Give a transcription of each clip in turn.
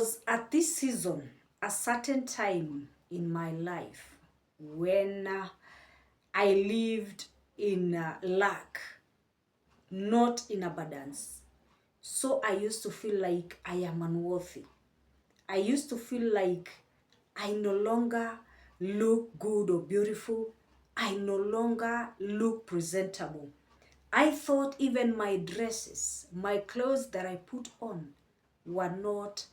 was at this season, a certain time in my life when I lived in lack, not in abundance. So I used to feel like I am unworthy. I used to feel like I no longer look good or beautiful. I no longer look presentable. I thought even my dresses, my clothes that I put on were not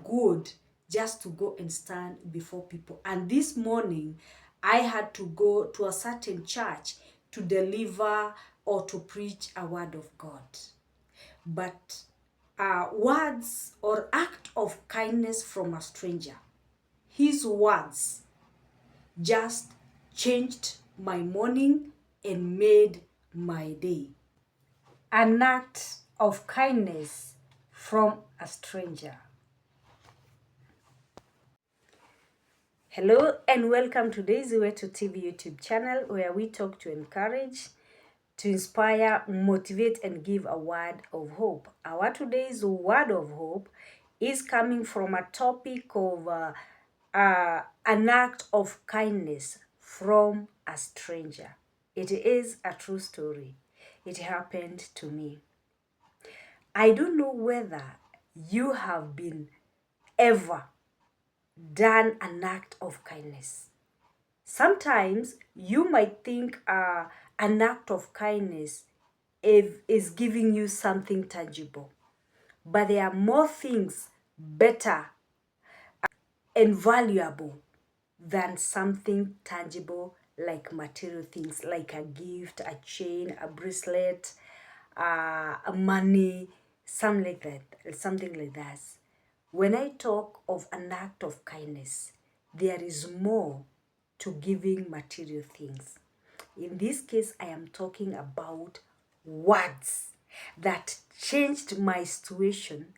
good just to go and stand before people. And this morning, I had to go to a certain church to deliver or to preach a word of God. But words or act of kindness from a stranger, his words just changed my morning and made my day. An act of kindness from a stranger. Hello and welcome to Daisy Way to TV YouTube channel, where we talk to encourage, to inspire, motivate, and give a word of hope. Our today's word of hope is coming from a topic of an act of kindness from a stranger. It is a true story. It happened to me. I don't know whether you have been ever done an act of kindness. Sometimes you might think an act of kindness is giving you something tangible, but there are more things better and valuable than something tangible like material things, like a gift, a chain, a bracelet, money, something like that. When I talk of an act of kindness, there is more to giving material things. In this case, I am talking about words that changed my situation,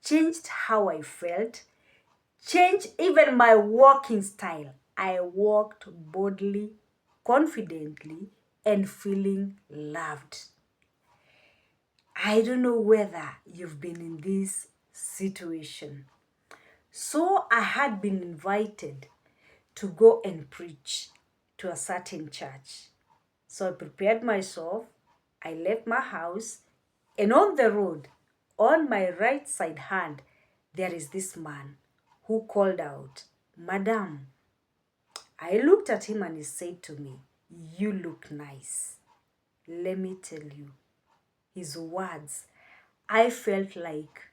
changed how I felt, changed even my walking style. I walked boldly, confidently, and feeling loved. I don't know whether you've been in this situation. So I had been invited to go and preach to a certain church. So I prepared myself, I left my house, and on the road, on my right side hand, there is this man who called out, "Madam." I looked at him and he said to me, "You look nice." Let me tell you, his words, I felt like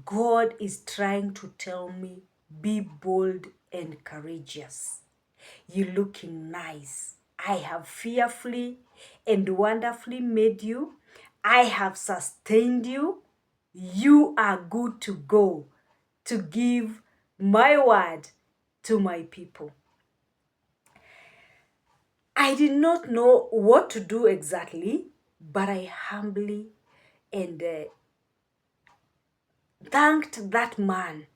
God is trying to tell me, be bold and courageous. You're looking nice. I have fearfully and wonderfully made you. I have sustained you. You are good to go to give my word to my people. I did not know what to do exactly, but I humbly and thanked that man.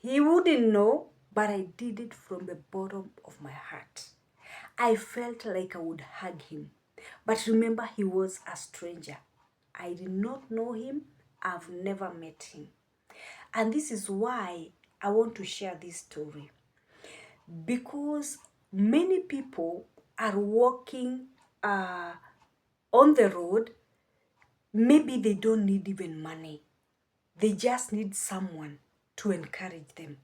He wouldn't know, but I did it from the bottom of my heart. I felt like I would hug him. But remember, he was a stranger. I did not know him. I've never met him. And this is why I want to share this story. Because many people are walking on the road. Maybe they don't need even money. They just need someone to encourage them.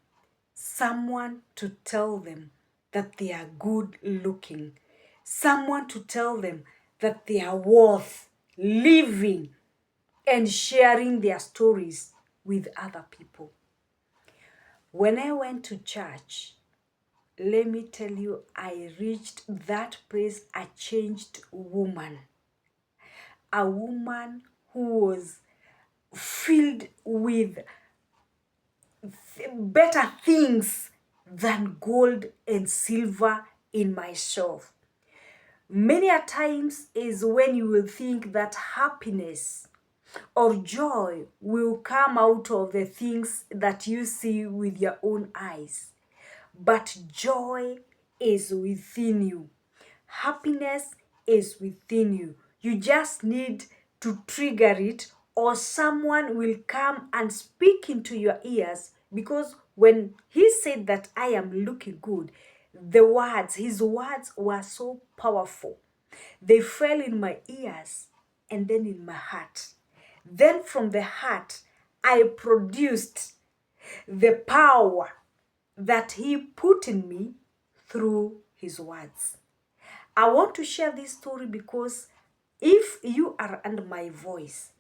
Someone to tell them that they are good looking. Someone to tell them that they are worth living and sharing their stories with other people. When I went to church, let me tell you, I reached that place a changed woman. A woman who was filled with better things than gold and silver in myself. Many a times is when you will think that happiness or joy will come out of the things that you see with your own eyes. But joy is within you. Happiness is within you. You just need to trigger it or someone will come and speak into your ears, because when he said that I am looking good, his words were so powerful. They fell in my ears and then in my heart. Then from the heart, I produced the power that he put in me through his words. I want to share this story because if you are under my voice,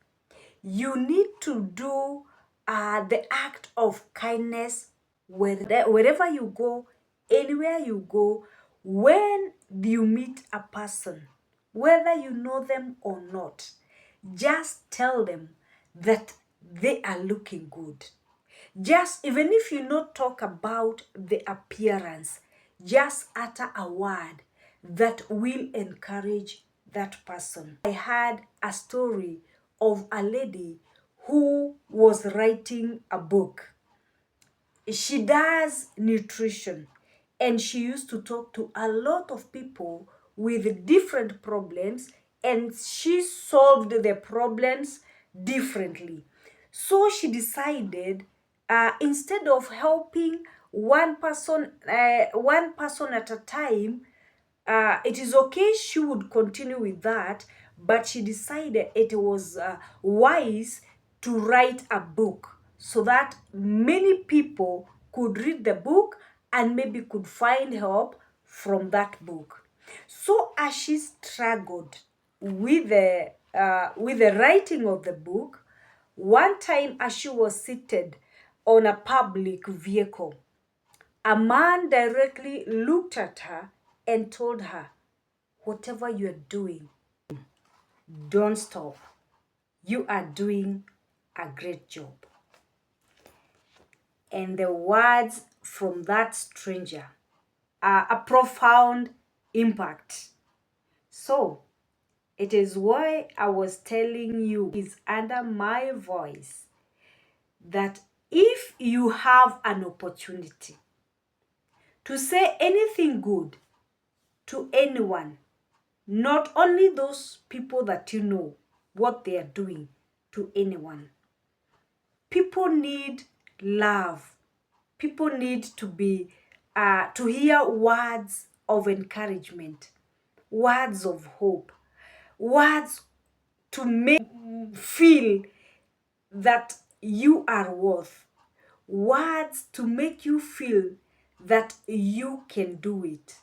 you need to do the act of kindness wherever you go, anywhere you go, when you meet a person, whether you know them or not. Just tell them that they are looking good. Just even if you not talk about the appearance, just utter a word that will encourage that person. I had a story of a lady who was writing a book. She does nutrition, and she used to talk to a lot of people with different problems, and she solved the problems differently. So she decided, instead of helping one person at a time, it is okay, she would continue with that, but she decided it was wise to write a book so that many people could read the book and maybe could find help from that book. So as she struggled with the writing of the book, one time as she was seated on a public vehicle, a man directly looked at her and told her, whatever you are doing, don't stop. You are doing a great job. And the words from that stranger are a profound impact. So, it is why I was telling you, is under my voice, that if you have an opportunity to say anything good to anyone, not only those people that you know what they are doing to anyone. People need love. People need to be to hear words of encouragement, words of hope, words to make feel that you are worth, words to make you feel that you can do it,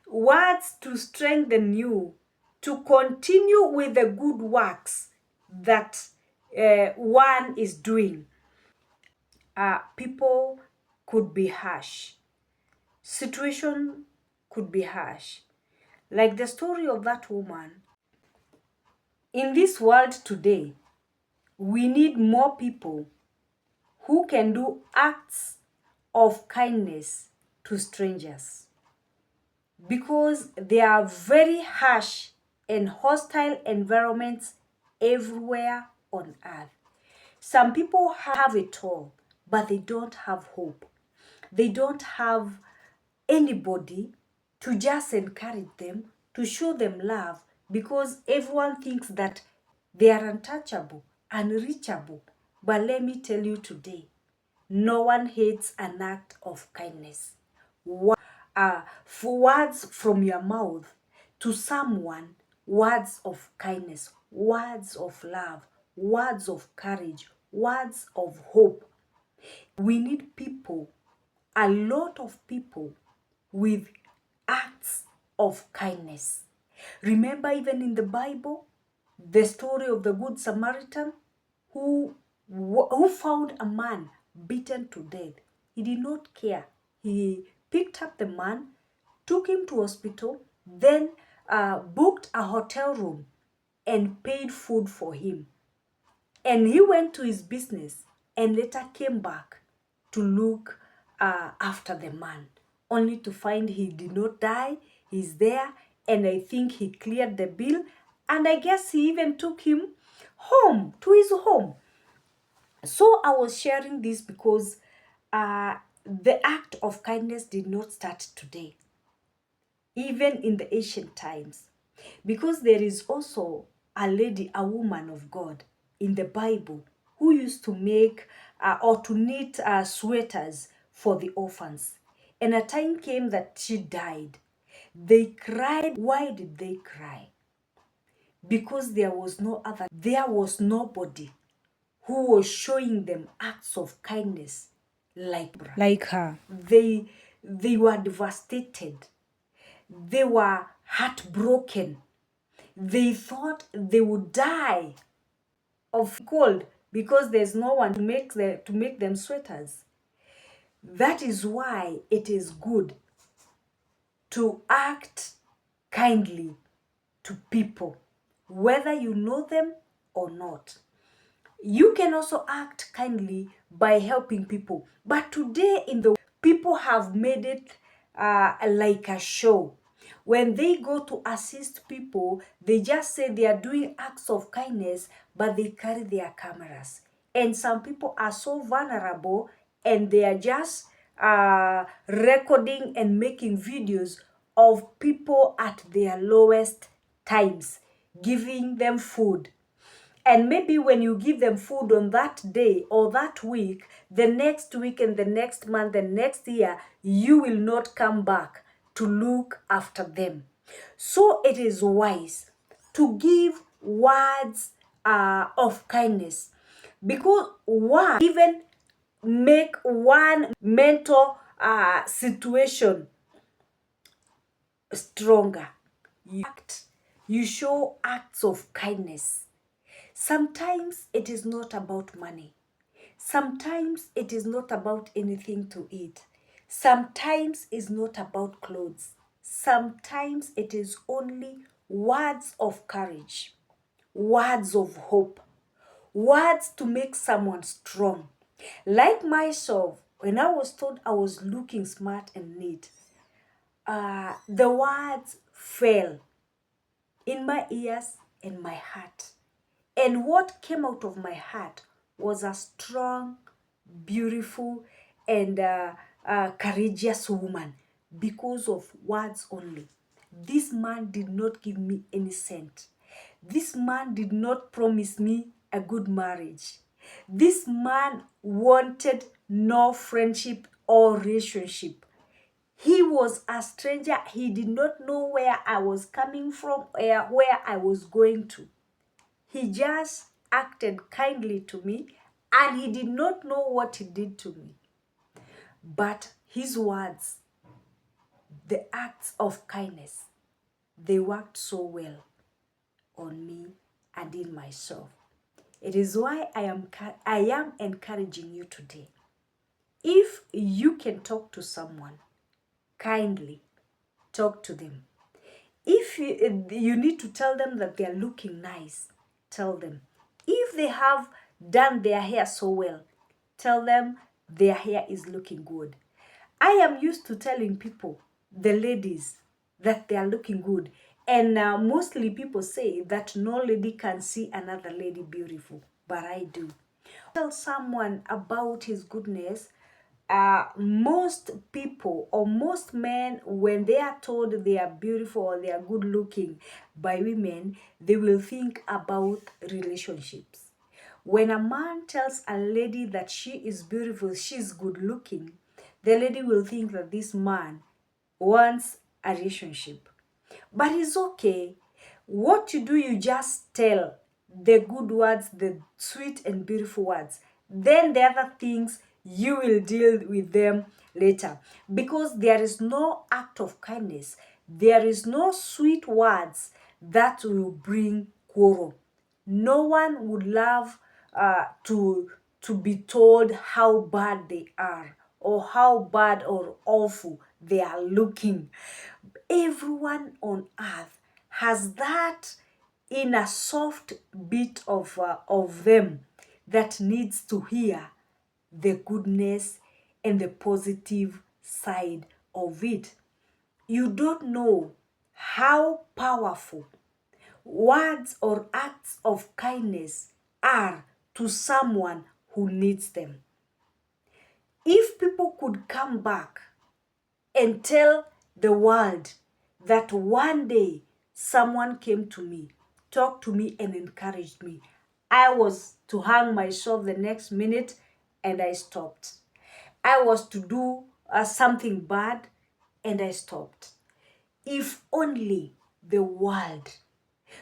words to strengthen you to continue with the good works that one is doing. People could be harsh. Situation could be harsh. Like the story of that woman. In this world today, we need more people who can do acts of kindness to strangers, because there are very harsh and hostile environments everywhere on earth. Some people have it all, but they don't have hope. They don't have anybody to just encourage them, to show them love, because everyone thinks that they are untouchable, unreachable. But let me tell you today, no one hates an act of kindness. For words from your mouth to someone, words of kindness, words of love, words of courage, words of hope. We need people, a lot of people, with acts of kindness. Remember, even in the Bible, the story of the Good Samaritan who found a man beaten to death. He did not care. He picked up the man, took him to hospital, then booked a hotel room and paid food for him. And he went to his business and later came back to look after the man, only to find he did not die. He's there, and I think he cleared the bill, and I guess he even took him home, to his home. So I was sharing this because the act of kindness did not start today, even in the ancient times, because there is also a lady, a woman of God in the Bible who used to make or to knit sweaters for the orphans. And a time came that she died. They cried. Why did they cry? Because there was nobody who was showing them acts of kindness like her. They were devastated. They were heartbroken. They thought they would die of cold because there's no one to make them sweaters. That is why it is good to act kindly to people, whether you know them or not. You can also act kindly by helping people. But today people have made it like a show. When they go to assist people, they just say they are doing acts of kindness, but they carry their cameras. And some people are so vulnerable and they are just recording and making videos of people at their lowest times, giving them food. And maybe when you give them food on that day or that week, the next week and the next month and next year, you will not come back to look after them. So it is wise to give words of kindness, because one even make one mental situation stronger. You show acts of kindness. Sometimes it is not about money. Sometimes it is not about anything to eat. Sometimes it's not about clothes. Sometimes it is only words of courage, words of hope, words to make someone strong. Like myself, when I was told I was looking smart and neat, the words fell in my ears and my heart. And what came out of my heart was a strong, beautiful, and courageous woman because of words only. This man did not give me any cent. This man did not promise me a good marriage. This man wanted no friendship or relationship. He was a stranger. He did not know where I was coming from, where I was going to. He just acted kindly to me, and he did not know what he did to me. But his words, the acts of kindness, they worked so well on me and in myself. It is why I am encouraging you today. If you can talk to someone kindly, talk to them. If you need to tell them that they are looking nice, tell them. If they have done their hair so well, tell them their hair is looking good. I am used to telling people, the ladies, that they are looking good. And mostly people say that no lady can see another lady beautiful, but I do. Tell someone about his goodness. Most people or most men, when they are told they are beautiful or they are good looking by women, they will think about relationships. When a man tells a lady that she is beautiful, she's good looking, the lady will think that this man wants a relationship. But it's okay. What you do, you just tell the good words, the sweet and beautiful words. Then the other things, you will deal with them later. Because there is no act of kindness, there is no sweet words that will bring quarrel. No one would love to be told how bad they are or how bad or awful they are looking. Everyone on earth has that in a soft bit of them that needs to hear the goodness and the positive side of it. You don't know how powerful words or acts of kindness are to someone who needs them. If people could come back and tell the world that one day someone came to me, talked to me, and encouraged me, I was to hang myself the next minute and I stopped. I was to do something bad and I stopped. If only the world,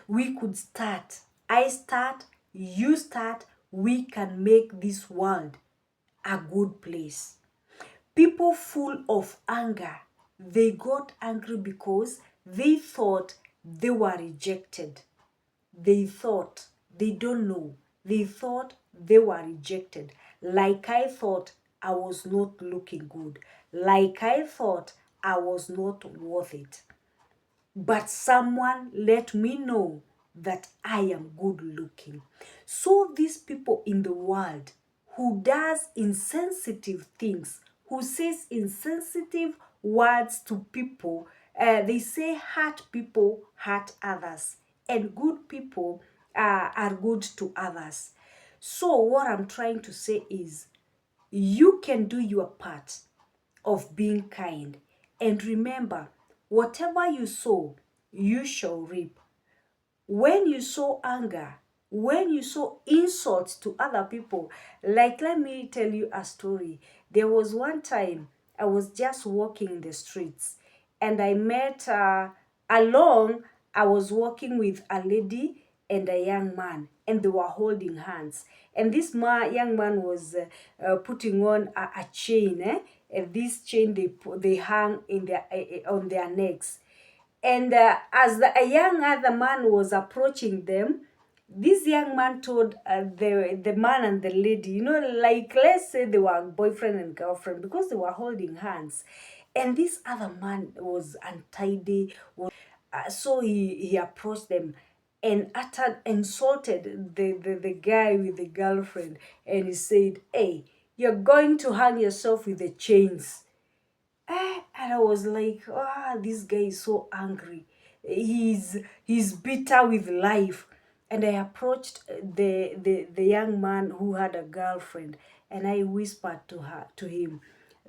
we could start. I start, you start, we can make this world a good place. People full of anger, they got angry because they thought they were rejected. They thought, they don't know, they thought they were rejected. Like I thought I was not looking good. Like I thought I was not worth it. But someone let me know that I am good looking. So these people in the world who does insensitive things, who says insensitive words to people, they say hurt people hurt others, and good people are good to others. So what I'm trying to say is, you can do your part of being kind. And remember, whatever you sow, you shall reap. When you sow anger, when you sow insults to other people, like let me tell you a story. There was one time I was just walking in the streets and I met along, I was walking with a lady and a young man, and they were holding hands. And this young man was putting on a chain, and this chain they hung in their on their necks. And as a young other man was approaching them, this young man told the man and the lady, like let's say they were boyfriend and girlfriend because they were holding hands. And this other man was untidy, so he approached them and insulted the guy with the girlfriend. And he said, hey, you're going to hang yourself with the chains. And I was like, this guy is so angry. He's bitter with life. And I approached the young man who had a girlfriend, and I whispered to him.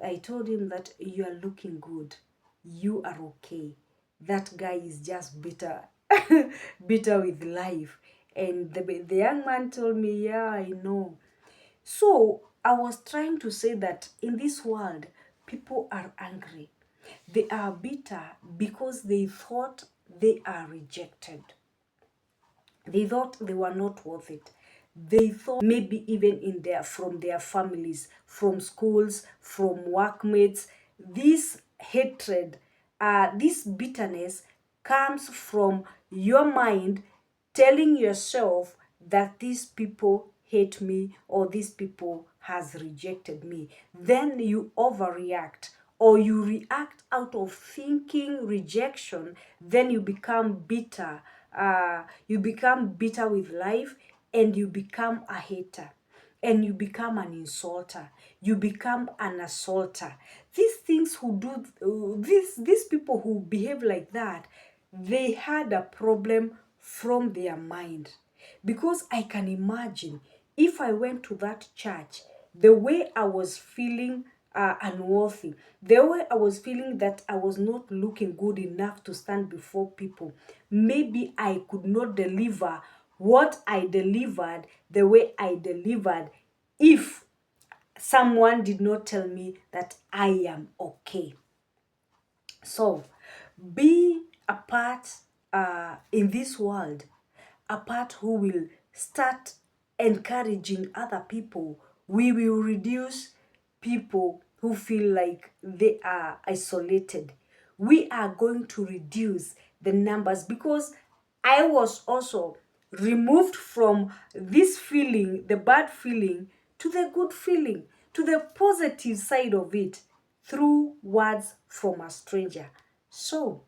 I told him that you are looking good. You are okay. That guy is just bitter, bitter with life. And the young man told me, yeah, I know. So I was trying to say that in this world, people are angry. They are bitter because they thought they are rejected. They thought they were not worth it. They thought maybe even from their families, from schools, from workmates, this hatred, this bitterness comes from your mind telling yourself that these people hate me or these people has rejected me. Then you overreact or you react out of thinking rejection. Then you become bitter. You become bitter with life, and you become a hater, and you become an insulter, you become an assaulter. These things who do these people who behave like that, they had a problem from their mind. Because I can imagine if I went to that church, the way I was feeling unworthy, the way I was feeling that I was not looking good enough to stand before people, maybe I could not deliver what I delivered the way I delivered if someone did not tell me that I am okay. So, be a part in this world, a part who will start encouraging other people. We will reduce people who feel like they are isolated. We are going to reduce the numbers, because I was also removed from this feeling, the bad feeling, to the good feeling, to the positive side of it, through words from a stranger. So,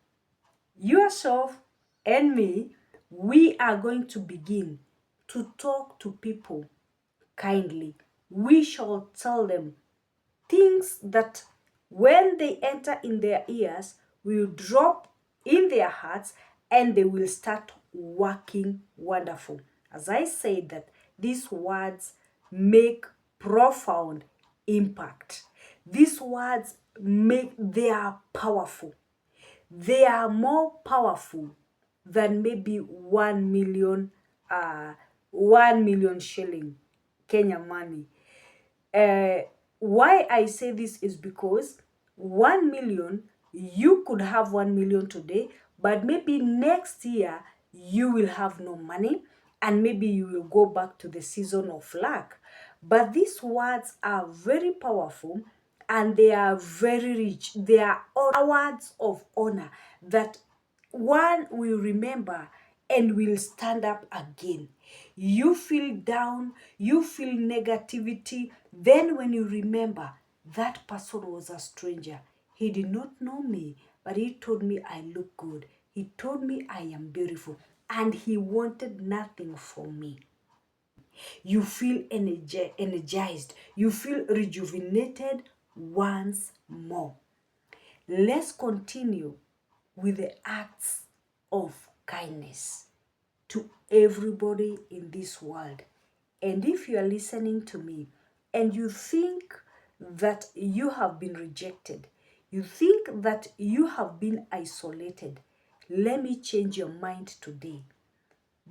yourself and me, we are going to begin to talk to people kindly. We shall tell them things that when they enter in their ears will drop in their hearts, and they will start working wonderful. As I said, that these words make profound impact. These words they are powerful. They are more powerful than maybe 1 million 1 million shilling Kenya money. Why I say this is because 1 million, you could have 1 million today, but maybe next year you will have no money, and maybe you will go back to the season of lack. But these words are very powerful and they are very rich. They are all words of honor that one will remember and will stand up again. You feel down, you feel negativity. Then when you remember, that person was a stranger. He did not know me, but he told me I look good. He told me I am beautiful, and he wanted nothing from me. You feel energized. You feel rejuvenated once more. Let's continue with the acts of kindness to everybody in this world. And if you are listening to me and you think that you have been rejected, you think that you have been isolated, let me change your mind today.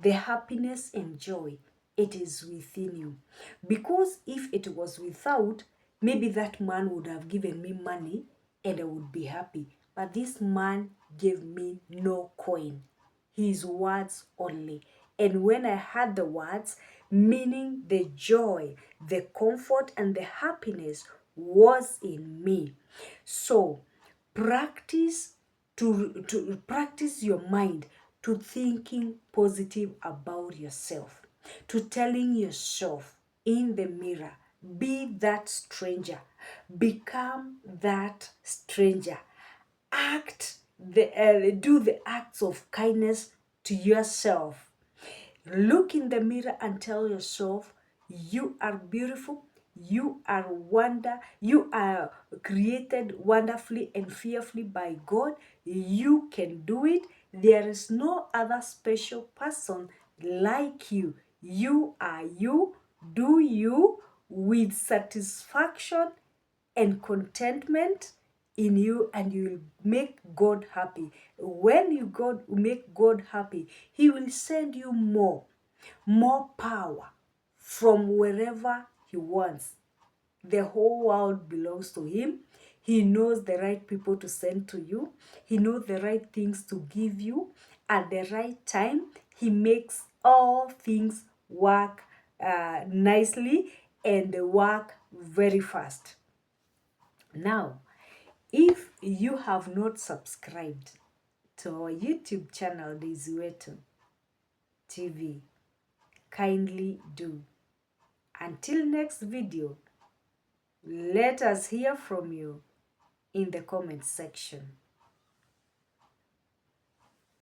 The happiness and joy, it is within you. Because if it was without, maybe that man would have given me money and I would be happy. But this man gave me no coin, his words only. And when I heard the words, meaning the joy, the comfort, and the happiness was in me. So practice to practice your mind to thinking positive about yourself, to telling yourself in the mirror, be that stranger, become that stranger, do the acts of kindness to yourself. Look in the mirror and tell yourself, you are beautiful, you are created wonderfully and fearfully by God. You can do it. There is no other special person like you. You are you. Do you with satisfaction and contentment in you, and you will make God happy. When you make God happy, he will send you more power from wherever he wants. The whole world belongs to him. He knows the right people to send to you. He knows the right things to give you at the right time. He makes all things work nicely and they work very fast. Now, if you have not subscribed to our YouTube channel, Daisy Wetu TV, kindly do. Until next video, let us hear from you in the comment section.